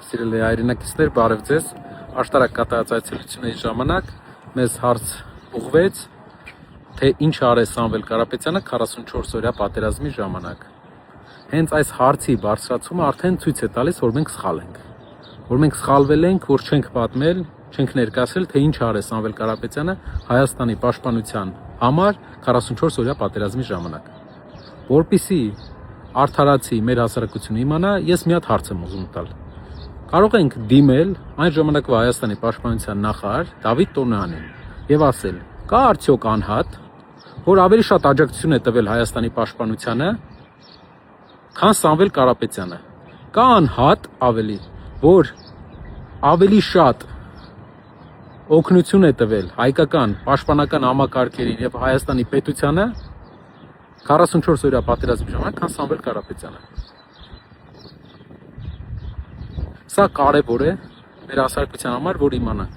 Սիրելի հայրենակիցներ, բարև ձեզ։ Աշտարակ կատարած այցելությունների ժամանակ մեզ հարց ուղղվեց, թե ինչ արեց Սամվել Կարապետյանը 44-օրյա պատերազմի ժամանակ։ Հենց այս հարցի բարձրացումը արդեն ցույց է տալիս, որ մենք սխալ ենք։ Որ մենք սխալվել ենք, որ չենք պատմել, չենք ներկայացրել, թե ինչ արեց Սամվել Կարապետյանը Հայաստանի պաշտպանության համար 44-օրյա պատերազմի ժամանակ։ Որպեսզի արդարացի մեր հասարակությունը իմանա, ես մի հատ հարց եմ ուզում տալ։ Կարող ենք դիմել այն ժամանակվա Հայաստանի պաշտպանության նախարար Դավիթ Տոնյանին եւ ասել. կա արդյոք անհատ, որ ավելի շատ աջակցություն է տվել Հայաստանի պաշտպանությանը, քան Սամվել Կարապետյանը։ Կա անհատ ավելի, որ ավելի շատ օգնություն է տվել հայկական պաշտպանական համակարգերին եւ Հայաստանի պետությանը 44-օրյա պատերազմի ժամանակ, քան Սամվել Կարապետյանը։ Սա կարևոր է մեր հասարակության համար, որ իմանանք։